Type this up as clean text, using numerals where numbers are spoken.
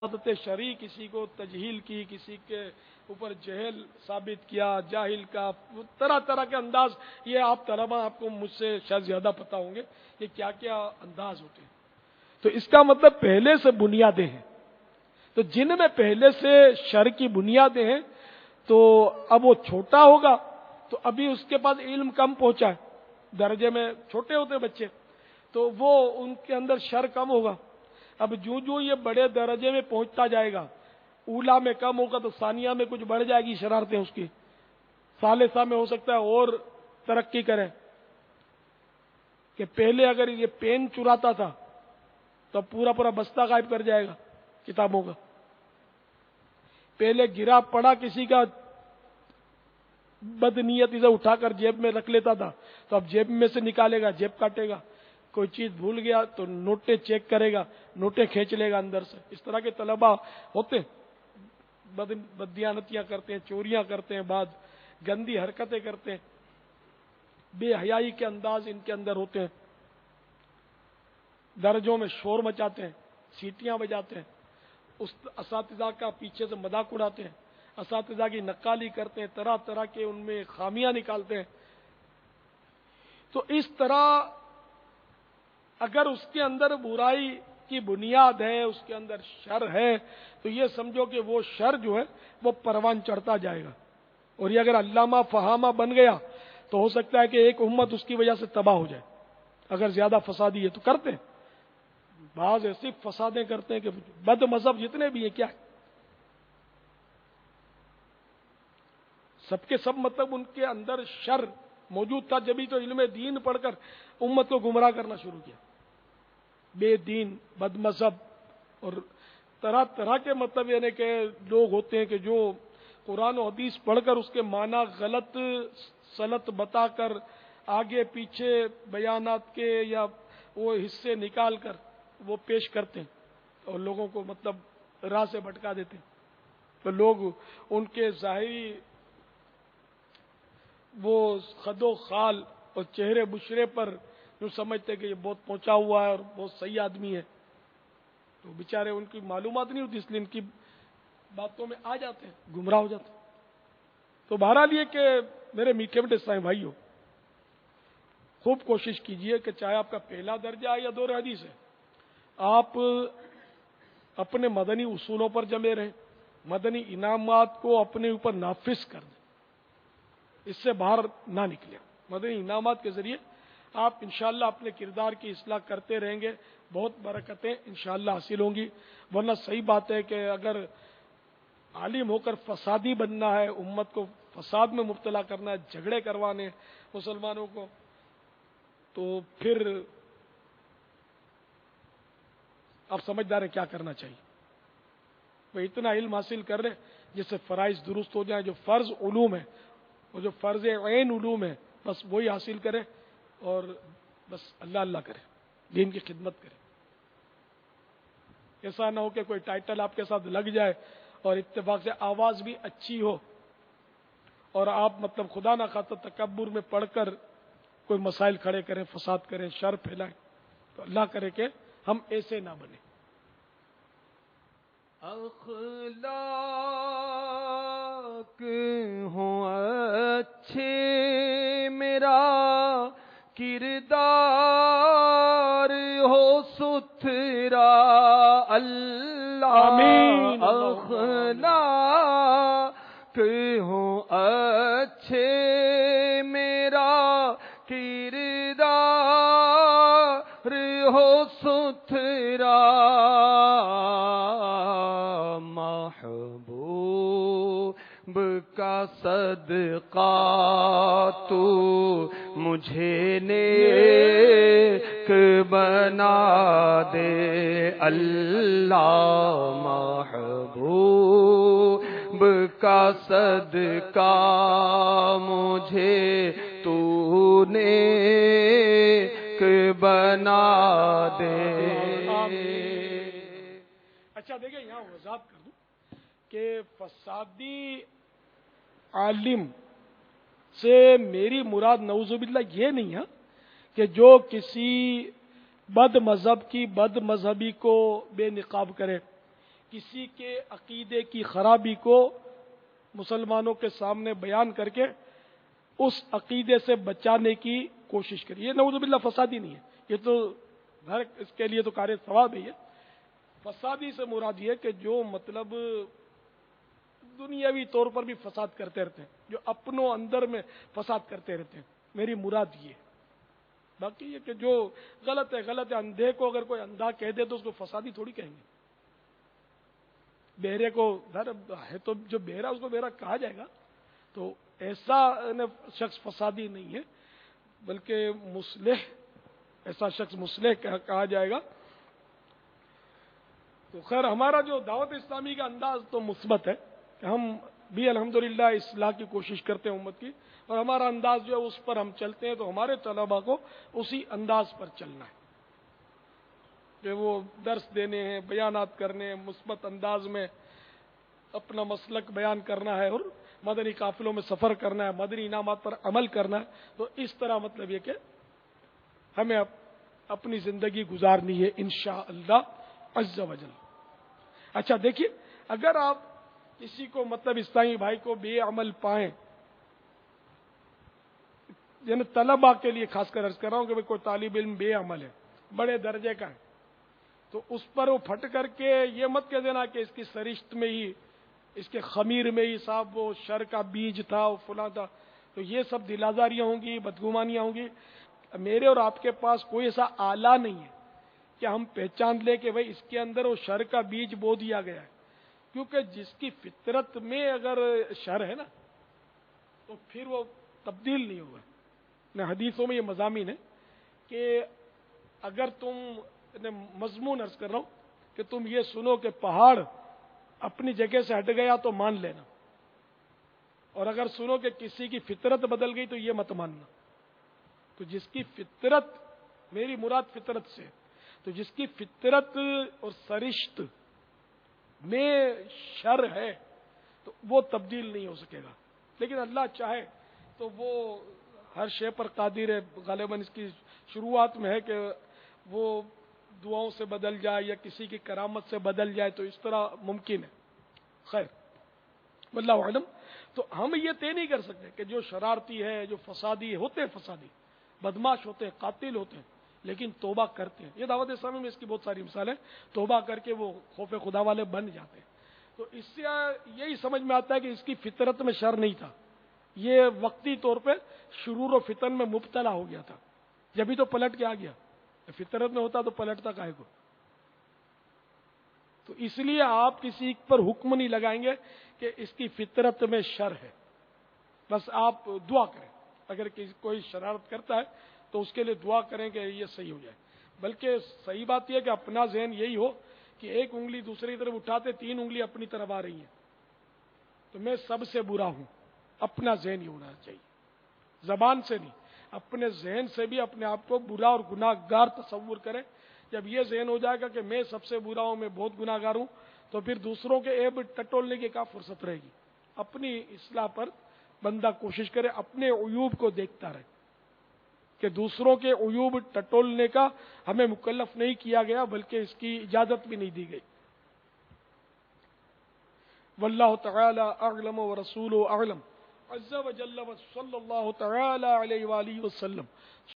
عادت شرعی کسی کو تجہیل کی، کسی کے اوپر جہل ثابت کیا، جاہل کا طرح طرح کے انداز. یہ آپ طلبا آپ کو مجھ سے شاید زیادہ پتہ ہوں گے کہ کیا کیا انداز ہوتے ہیں. تو اس کا مطلب پہلے سے بنیادیں ہیں. تو جن میں پہلے سے شر کی بنیادیں ہیں تو اب وہ چھوٹا ہوگا تو ابھی اس کے پاس علم کم پہنچا ہے، درجے میں چھوٹے ہوتے ہیں بچے، تو وہ ان کے اندر شر کم ہوگا. اب جو یہ بڑے درجے میں پہنچتا جائے گا، اولا میں کم ہوگا تو ثانیہ میں کچھ بڑھ جائے گی شرارتیں اس کی، ثالثہ میں ہو سکتا ہے اور ترقی کرے. کہ پہلے اگر یہ پین چراتا تھا تو پورا پورا بستہ غائب کر جائے گا کتابوں کا. پہلے گرا پڑا کسی کا بدنیتی سے اٹھا کر جیب میں رکھ لیتا تھا تو اب جیب میں سے نکالے گا، جیب کاٹے گا. کوئی چیز بھول گیا تو نوٹیں چیک کرے گا، نوٹیں کھینچ لے گا اندر سے. اس طرح کے طلباء ہوتے ہیں، بددیانتیاں کرتے ہیں، چوریاں کرتے ہیں، بعد گندی حرکتیں کرتے ہیں، بے حیائی کے انداز ان کے اندر ہوتے ہیں، درجوں میں شور مچاتے ہیں، سیٹیاں بجاتے ہیں، اس اساتذہ کا پیچھے سے مذاق اڑاتے ہیں، اساتذہ کی نقالی کرتے ہیں، طرح طرح کے ان میں خامیاں نکالتے ہیں. تو اس طرح اگر اس کے اندر برائی کی بنیاد ہے، اس کے اندر شر ہے، تو یہ سمجھو کہ وہ شر جو ہے وہ پروان چڑھتا جائے گا. اور یہ اگر علامہ فہامہ بن گیا تو ہو سکتا ہے کہ ایک امت اس کی وجہ سے تباہ ہو جائے. اگر زیادہ فسادی ہے تو کرتے ہیں، بعض ایسی فسادیں کرتے ہیں کہ بد مذہب جتنے بھی ہیں کیا ہے سب کے سب، مطلب ان کے اندر شر موجود تھا. جبھی تو علم دین پڑھ کر امت کو گمراہ کرنا شروع کیا. بے دین، بد مذہب اور طرح طرح کے مطلب یعنی کہ لوگ ہوتے ہیں کہ جو قرآن و حدیث پڑھ کر اس کے معنی غلط سلط بتا کر آگے پیچھے بیانات کے یا وہ حصے نکال کر وہ پیش کرتے ہیں اور لوگوں کو مطلب راہ سے بھٹکا دیتے ہیں. تو لوگ ان کے ظاہری وہ خد و خال اور چہرے بشرے پر جو سمجھتے کہ یہ بہت پہنچا ہوا ہے اور بہت صحیح آدمی ہے. تو بیچارے ان کی معلومات نہیں ہوتی، اس لیے ان کی باتوں میں آ جاتے ہیں، گمراہ ہو جاتے ہیں. تو بہرحال یہ کہ میرے میٹھے میٹھے اسلامی بھائیوں، خوب کوشش کیجئے کہ چاہے آپ کا پہلا درجہ ہے یا دور حدیث ہے، آپ اپنے مدنی اصولوں پر جمے رہیں، مدنی انعامات کو اپنے اوپر نافذ کر دیں، اس سے باہر نہ نکلیں. مدنی انعامات کے ذریعے آپ انشاءاللہ اپنے کردار کی اصلاح کرتے رہیں گے، بہت برکتیں انشاءاللہ حاصل ہوں گی. ورنہ صحیح بات ہے کہ اگر عالم ہو کر فسادی بننا ہے، امت کو فساد میں مبتلا کرنا ہے، جھگڑے کروانے مسلمانوں کو، تو پھر آپ سمجھدار ہیں کیا کرنا چاہیے. وہ اتنا علم حاصل کر لیں جس سے فرائض درست ہو جائیں. جو فرض علوم ہے اور جو فرض عین علوم ہے بس وہی حاصل کریں اور بس اللہ اللہ کریں، دین کی خدمت کریں. ایسا نہ ہو کہ کوئی ٹائٹل آپ کے ساتھ لگ جائے اور اتفاق سے آواز بھی اچھی ہو اور آپ مطلب خدا نہ خواستہ تکبر میں پڑھ کر کوئی مسائل کھڑے کریں، فساد کریں، شر پھیلائیں. تو اللہ کرے کہ ہم ایسے نہ بنیں. اخلاق ہوں اچھے میرا کردار ہو ستھرا اللہ. آمین. اخلاق ہوں اچھے میرا کردار ہو ستھرا محبوب کا صدقہ تو مجھے نیک بنا دے اللہ. محبوب کا صدقہ مجھے تو نیک بنا دے. اچھا دیکھیں یہاں وضاحت کر دوں کہ فسادی عالم سے میری مراد نعوذ باللہ یہ نہیں ہے کہ جو کسی بد مذہب کی بد مذہبی کو بے نقاب کرے کسی کے عقیدے کی خرابی کو مسلمانوں کے سامنے بیان کر کے اس عقیدے سے بچانے کی کوشش کری. یہ نعوذ باللہ فسادی نہیں ہے, یہ تو ہر اس کے لیے تو کار ثواب ہے. فسادی سے مراد یہ کہ جو مطلب دنیاوی طور پر بھی فساد کرتے رہتے ہیں, جو اپنوں اندر میں فساد کرتے رہتے ہیں, میری مراد یہ. باقی یہ کہ جو غلط ہے غلط ہے, اندھے کو اگر کوئی اندھا کہہ دے تو اس کو فسادی تھوڑی کہیں گے. بہرے کو ہے تو جو بہرا اس کو بہرا کہا جائے گا, تو ایسا شخص فسادی نہیں ہے, بلکہ مصلح, ایسا شخص مصلح کہا جائے گا. تو خیر ہمارا جو دعوت اسلامی کا انداز تو مثبت ہے کہ ہم بھی الحمدللہ اصلاح کی کوشش کرتے ہیں امت کی, اور ہمارا انداز جو ہے اس پر ہم چلتے ہیں. تو ہمارے طلباء کو اسی انداز پر چلنا ہے کہ وہ درس دینے ہیں, بیانات کرنے ہیں, مثبت انداز میں اپنا مسلک بیان کرنا ہے, اور مدنی قافلوں میں سفر کرنا ہے, مدنی انعامات پر عمل کرنا ہے. تو اس طرح مطلب یہ کہ ہمیں اپنی زندگی گزارنی ہے انشاءاللہ عز و جل. اچھا دیکھیے, اگر آپ کسی کو مطلب اسلامی بھائی کو بے عمل پائیں, یعنی طلباء کے لیے خاص کر عرض کر رہا ہوں کہ کوئی طالب علم بے عمل ہے, بڑے درجے کا ہے, تو اس پر وہ پھٹ کر کے یہ مت کہہ دینا کہ اس کی سرشت میں ہی, اس کے خمیر میں ہی صاحب وہ شر کا بیج تھا, وہ فلاں تھا. تو یہ سب دل آزاریاں ہوں گی, بدگمانیاں ہوں گی. میرے اور آپ کے پاس کوئی ایسا آلہ نہیں ہے کہ ہم پہچان لیں کہ بھئی اس کے اندر وہ شر کا بیج بو دیا گیا ہے. کیونکہ جس کی فطرت میں اگر شر ہے نا, تو پھر وہ تبدیل نہیں ہوگا. حدیثوں میں یہ مضامین ہے کہ اگر تم مضمون عرض کر رہا ہوں کہ تم یہ سنو کہ پہاڑ اپنی جگہ سے ہٹ گیا تو مان لینا, اور اگر سنو کہ کسی کی فطرت بدل گئی تو یہ مت ماننا. تو جس کی فطرت, میری مراد فطرت سے, تو جس کی فطرت اور سرشت میں شر ہے تو وہ تبدیل نہیں ہو سکے گا. لیکن اللہ چاہے تو وہ ہر شے پر قادر ہے. غالباً اس کی شروعات میں ہے کہ وہ دعاؤں سے بدل جائے یا کسی کی کرامت سے بدل جائے, تو اس طرح ممکن ہے. خیر واللہ اعلم. تو ہم یہ طے نہیں کر سکتے کہ جو شرارتی ہے, جو فسادی ہوتے ہیں, فسادی بدماش ہوتے ہیں, قاتل ہوتے ہیں, لیکن توبہ کرتے ہیں. یہ دعوت اسلامی میں اس کی بہت ساری مثالیں, توبہ کر کے وہ خوف خدا والے بن جاتے ہیں. تو اس سے یہی سمجھ میں آتا ہے کہ اس کی فطرت میں شر نہیں تھا, یہ وقتی طور پہ شرور و فتن میں مبتلا ہو گیا تھا, جبھی تو پلٹ کے آ گیا. فطرت میں ہوتا تو پلٹتا کاہے کو. تو اس لیے آپ کسی پر حکم نہیں لگائیں گے کہ اس کی فطرت میں شر ہے. بس آپ دعا کریں, اگر کوئی شرارت کرتا ہے تو اس کے لیے دعا کریں کہ یہ صحیح ہو جائے. بلکہ صحیح بات یہ کہ اپنا ذہن یہی ہو کہ ایک انگلی دوسری طرف اٹھاتے 3 انگلی اپنی طرف آ رہی ہیں, تو میں سب سے برا ہوں. اپنا ذہن یہ ہونا چاہیے, زبان سے نہیں, اپنے ذہن سے بھی اپنے آپ کو برا اور گناہ گار تصور کریں. جب یہ ذہن ہو جائے گا کہ میں سب سے برا ہوں, میں بہت گناہ گار ہوں, تو پھر دوسروں کے عیب ٹٹولنے کی کیا فرصت رہے گی. اپنی اصلاح پر بندہ کوشش کرے, اپنے عیوب کو دیکھتا رہے, کہ دوسروں کے عیوب ٹٹولنے کا ہمیں مکلف نہیں کیا گیا, بلکہ اس کی اجازت بھی نہیں دی گئی. واللہ تعالی اعلم ورسولہ اعلم عز وجل وصلی اللہ تعالی علیہ وآلہ وسلم.